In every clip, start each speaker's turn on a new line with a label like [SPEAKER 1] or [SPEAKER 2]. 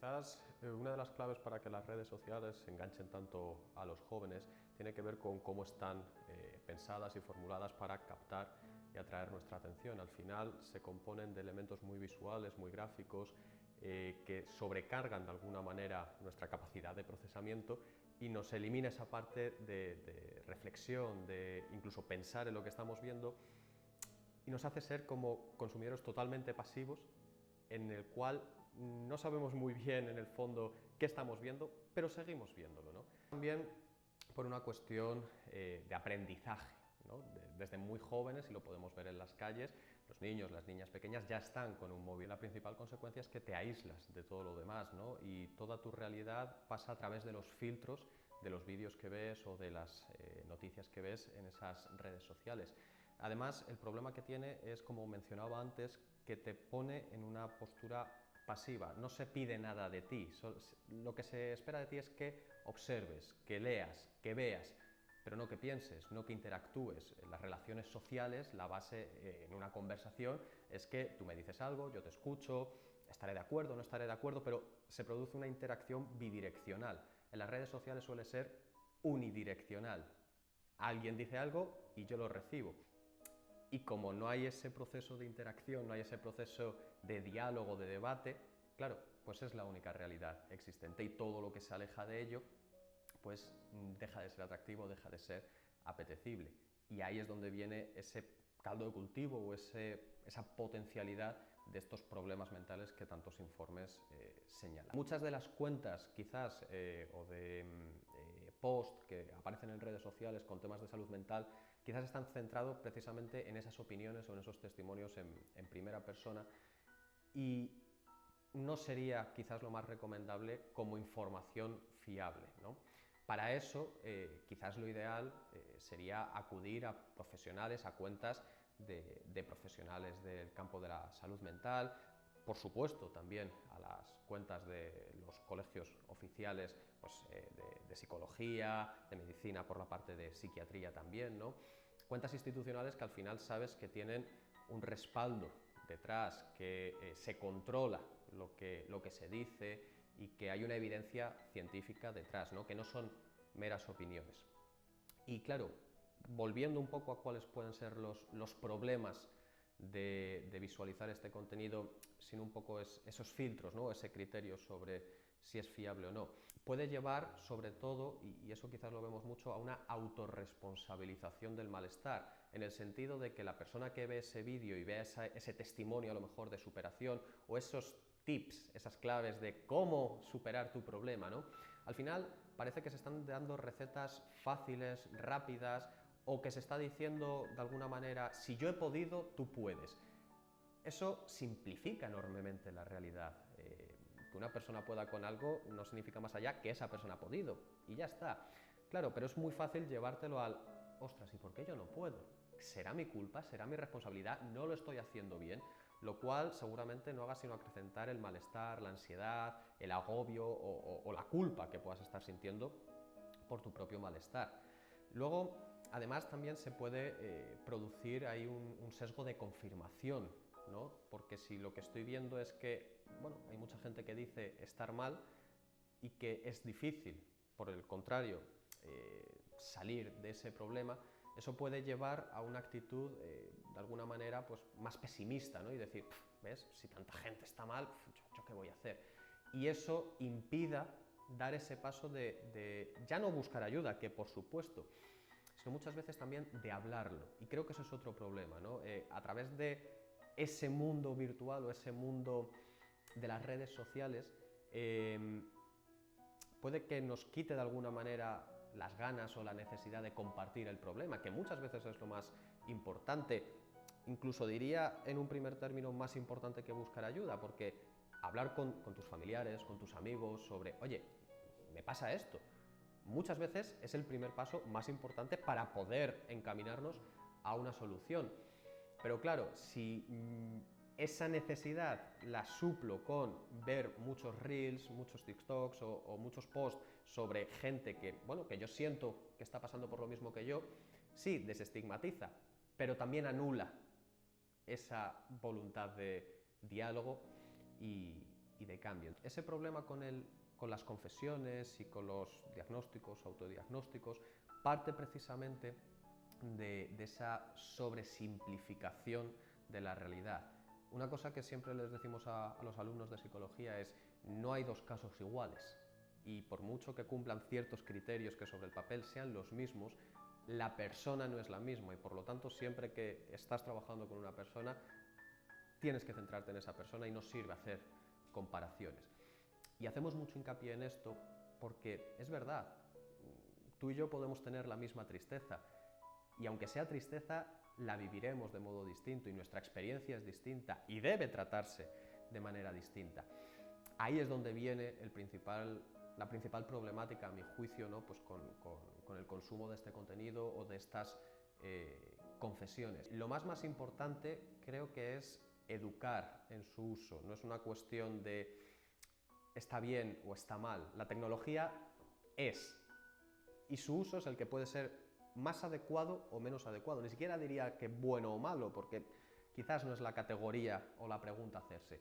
[SPEAKER 1] Quizás una de las claves para que las redes sociales se enganchen tanto a los jóvenes tiene que ver con cómo están pensadas y formuladas para captar y atraer nuestra atención. Al final se componen de elementos muy visuales, muy gráficos, que sobrecargan de alguna manera nuestra capacidad de procesamiento y nos elimina esa parte de reflexión, de incluso pensar en lo que estamos viendo, y nos hace ser como consumidores totalmente pasivos, en el cual no sabemos muy bien en el fondo qué estamos viendo, pero seguimos viéndolo, ¿no? También por una cuestión de aprendizaje, ¿no? Desde muy jóvenes, y lo podemos ver en las calles, los niños, las niñas pequeñas ya están con un móvil. La principal consecuencia es que te aíslas de todo lo demás, ¿no? Y toda tu realidad pasa a través de los filtros de los vídeos que ves o de las noticias que ves en esas redes sociales. Además, el problema que tiene es, como mencionaba antes, que te pone en una postura pasiva. No se pide nada de ti, lo que se espera de ti es que observes, que leas, que veas, pero no que pienses, no que interactúes. En las relaciones sociales, la base en una conversación es que tú me dices algo, yo te escucho, estaré de acuerdo, no estaré de acuerdo, pero se produce una interacción bidireccional. En las redes sociales suele ser unidireccional. Alguien dice algo y yo lo recibo. Y como no hay ese proceso de interacción, no hay ese proceso de diálogo, de debate, claro, pues es la única realidad existente, y todo lo que se aleja de ello, pues deja de ser atractivo, deja de ser apetecible. Y ahí es donde viene ese caldo de cultivo o esa potencialidad de estos problemas mentales que tantos informes señalan. Muchas de las cuentas, quizás, o de post que aparecen en redes sociales con temas de salud mental, quizás están centrados precisamente en esas opiniones o en esos testimonios en primera persona, y no sería quizás lo más recomendable como información fiable, ¿no? Para eso, quizás lo ideal sería acudir a profesionales, a cuentas de profesionales del campo de la salud mental, por supuesto también a las cuentas de los colegios oficiales, pues, de psicología, de medicina, por la parte de psiquiatría también, ¿no? Cuentas institucionales que al final sabes que tienen un respaldo detrás, que se controla lo que se dice y que hay una evidencia científica detrás, ¿no? Que no son meras opiniones. Y claro, volviendo un poco a cuáles pueden ser los problemas de visualizar este contenido sin un poco esos filtros, ¿no? Ese criterio sobre si es fiable o no, puede llevar sobre todo, y eso quizás lo vemos mucho, a una autorresponsabilización del malestar, en el sentido de que la persona que ve ese vídeo y ve ese testimonio a lo mejor de superación, o esos tips, esas claves de cómo superar tu problema, ¿no? Al final parece que se están dando recetas fáciles, rápidas, o que se está diciendo de alguna manera, si yo he podido, tú puedes. Eso simplifica enormemente la realidad. Que una persona pueda con algo no significa más allá que esa persona ha podido, y ya está. Claro, pero es muy fácil llevártelo al, ostras, ¿y por qué yo no puedo? ¿Será mi culpa? ¿Será mi responsabilidad? ¿No lo estoy haciendo bien? Lo cual seguramente no haga sino acrecentar el malestar, la ansiedad, el agobio o la culpa que puedas estar sintiendo por tu propio malestar. Luego, además, también se puede producir ahí un sesgo de confirmación, ¿no? Porque si lo que estoy viendo es que, bueno, hay mucha gente que dice estar mal y que es difícil, por el contrario, salir de ese problema, eso puede llevar a una actitud, de alguna manera, pues, más pesimista, ¿no? Y decir, ¿ves? Si tanta gente está mal, ¿yo qué voy a hacer? Y eso impida dar ese paso de ya no buscar ayuda, que por supuesto, sino muchas veces también de hablarlo. Y creo que eso es otro problema, ¿no? A través de ese mundo virtual o ese mundo de las redes sociales, puede que nos quite de alguna manera las ganas o la necesidad de compartir el problema, que muchas veces es lo más importante, incluso diría en un primer término más importante que buscar ayuda, porque hablar con tus familiares, con tus amigos sobre, oye, me pasa esto, muchas veces es el primer paso más importante para poder encaminarnos a una solución. Pero claro, si esa necesidad la suplo con ver muchos reels, muchos TikToks o muchos posts sobre gente que, bueno, que yo siento que está pasando por lo mismo que yo, sí, desestigmatiza, pero también anula esa voluntad de diálogo y y de cambio. Ese problema con las confesiones y con los diagnósticos, autodiagnósticos, parte precisamente de esa sobresimplificación de la realidad. Una cosa que siempre les decimos a los alumnos de psicología es: no hay dos casos iguales, y por mucho que cumplan ciertos criterios que sobre el papel sean los mismos, la persona no es la misma, y por lo tanto siempre que estás trabajando con una persona tienes que centrarte en esa persona y no sirve hacer comparaciones. Y hacemos mucho hincapié en esto porque es verdad, tú y yo podemos tener la misma tristeza, y aunque sea tristeza, la viviremos de modo distinto y nuestra experiencia es distinta y debe tratarse de manera distinta. Ahí es donde viene la principal problemática, a mi juicio, ¿no? Pues con el consumo de este contenido o de estas confesiones. Lo más importante creo que es educar en su uso. No es una cuestión de está bien o está mal. La tecnología es, y su uso es el que puede ser más adecuado o menos adecuado. Ni siquiera diría que bueno o malo, porque quizás no es la categoría o la pregunta a hacerse.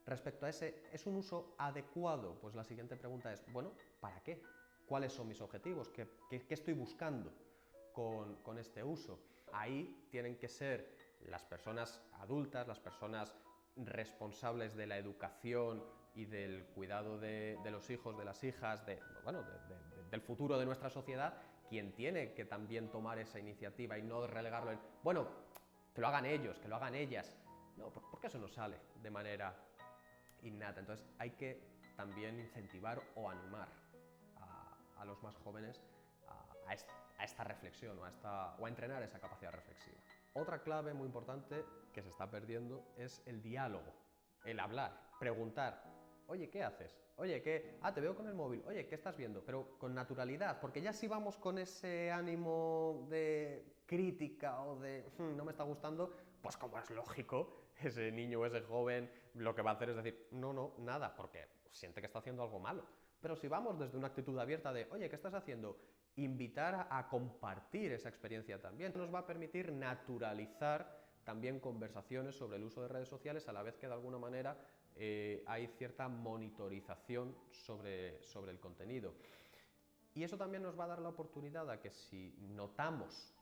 [SPEAKER 1] Respecto a ese, ¿es un uso adecuado? Pues la siguiente pregunta es, bueno, ¿para qué? ¿Cuáles son mis objetivos? ¿Qué estoy buscando con este uso? Ahí tienen que ser las personas adultas, las personas responsables de la educación y del cuidado de los hijos, de las hijas, del futuro de nuestra sociedad, quien tiene que también tomar esa iniciativa y no relegarlo en, bueno, que lo hagan ellos, que lo hagan ellas. No, porque eso no sale de manera innata. Entonces hay que también incentivar o animar a los más jóvenes a esta reflexión o a entrenar esa capacidad reflexiva. Otra clave muy importante que se está perdiendo es el diálogo, el hablar, preguntar. Oye, ¿qué haces? Oye, ¿qué? Ah, te veo con el móvil. Oye, ¿qué estás viendo? Pero con naturalidad, porque ya si vamos con ese ánimo de crítica o de no me está gustando, pues como es lógico, ese niño o ese joven lo que va a hacer es decir, no, nada, porque siente que está haciendo algo malo. Pero si vamos desde una actitud abierta de, oye, ¿qué estás haciendo? Invitar a compartir esa experiencia también nos va a permitir naturalizar también conversaciones sobre el uso de redes sociales, a la vez que de alguna manera hay cierta monitorización sobre el contenido. Y eso también nos va a dar la oportunidad a que si notamos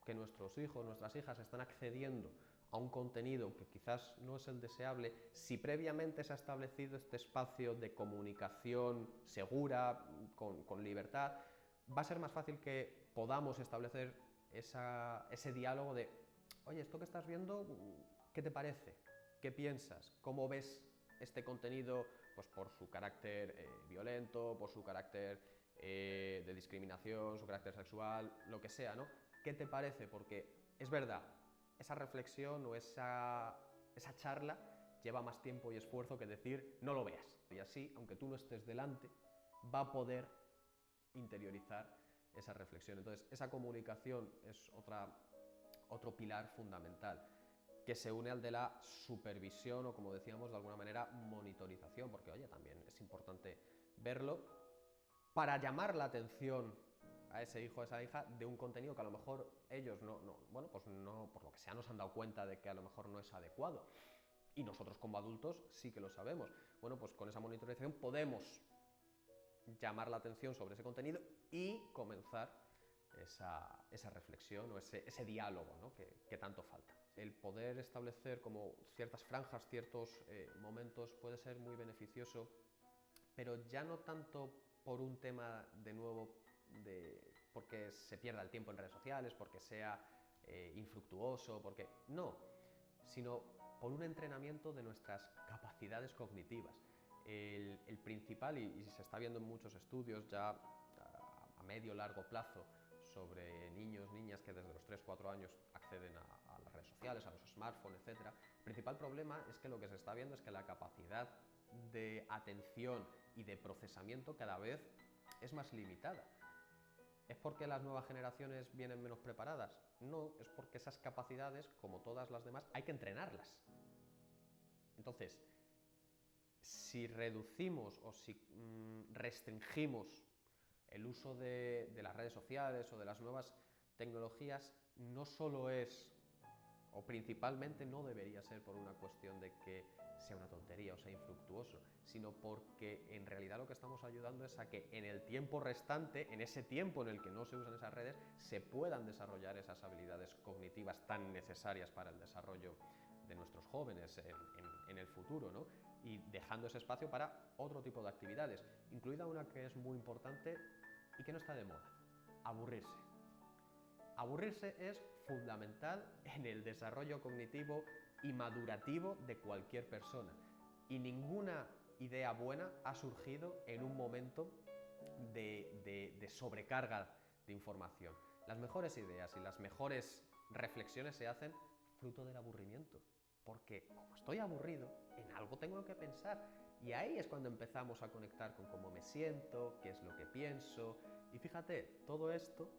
[SPEAKER 1] que nuestros hijos, nuestras hijas están accediendo a un contenido que quizás no es el deseable, si previamente se ha establecido este espacio de comunicación segura, con libertad, va a ser más fácil que podamos establecer ese diálogo de, oye, esto que estás viendo, ¿qué te parece? ¿Qué piensas? ¿Cómo ves este contenido? Pues por su carácter violento, por su carácter de discriminación, su carácter sexual, lo que sea, ¿no? ¿Qué te parece? Porque es verdad, esa reflexión o esa charla lleva más tiempo y esfuerzo que decir no lo veas. Y así, aunque tú no estés delante, va a poder interiorizar esa reflexión. Entonces, esa comunicación es otro pilar fundamental, que se une al de la supervisión o, como decíamos, de alguna manera, monitorización, porque, oye, también es importante verlo para llamar la atención a ese hijo o a esa hija de un contenido que a lo mejor ellos bueno, pues no, por lo que sea, no se han dado cuenta de que a lo mejor no es adecuado. Y nosotros como adultos sí que lo sabemos. Bueno, pues con esa monitorización podemos llamar la atención sobre ese contenido y comenzar esa reflexión o ese diálogo, ¿no? que tanto falta. El poder establecer como ciertas franjas, ciertos momentos puede ser muy beneficioso, pero ya no tanto por un tema, de nuevo, porque se pierda el tiempo en redes sociales, porque sea infructuoso, porque no, sino por un entrenamiento de nuestras capacidades cognitivas. El principal, y se está viendo en muchos estudios ya a medio largo plazo sobre niños, niñas que desde los 3-4 años acceden a las redes sociales, a los smartphones, etc. El principal problema es que lo que se está viendo es que la capacidad de atención y de procesamiento cada vez es más limitada. ¿Es porque las nuevas generaciones vienen menos preparadas? No, es porque esas capacidades, como todas las demás, hay que entrenarlas. Entonces, si reducimos o si restringimos el uso de las redes sociales o de las nuevas tecnologías, no solo es o principalmente no debería ser por una cuestión de que sea una tontería o sea infructuoso, sino porque en realidad lo que estamos ayudando es a que en el tiempo restante, en ese tiempo en el que no se usan esas redes, se puedan desarrollar esas habilidades cognitivas tan necesarias para el desarrollo de nuestros jóvenes en el futuro, ¿no? Y dejando ese espacio para otro tipo de actividades, incluida una que es muy importante y que no está de moda: aburrirse. Aburrirse es fundamental en el desarrollo cognitivo y madurativo de cualquier persona, y ninguna idea buena ha surgido en un momento de sobrecarga de información. Las mejores ideas y las mejores reflexiones se hacen fruto del aburrimiento, porque como estoy aburrido, en algo tengo que pensar, y ahí es cuando empezamos a conectar con cómo me siento, qué es lo que pienso, y fíjate, todo esto,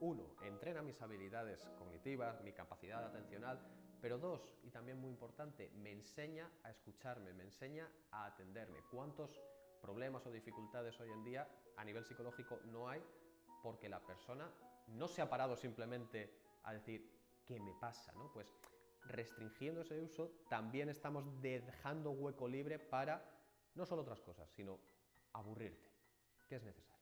[SPEAKER 1] uno, entrena mis habilidades cognitivas, mi capacidad atencional, pero dos, y también muy importante, me enseña a escucharme, me enseña a atenderme. ¿Cuántos problemas o dificultades hoy en día a nivel psicológico no hay porque la persona no se ha parado simplemente a decir ¿qué me pasa?, ¿no? Pues restringiendo ese uso también estamos dejando hueco libre para no solo otras cosas, sino aburrirte, que es necesario.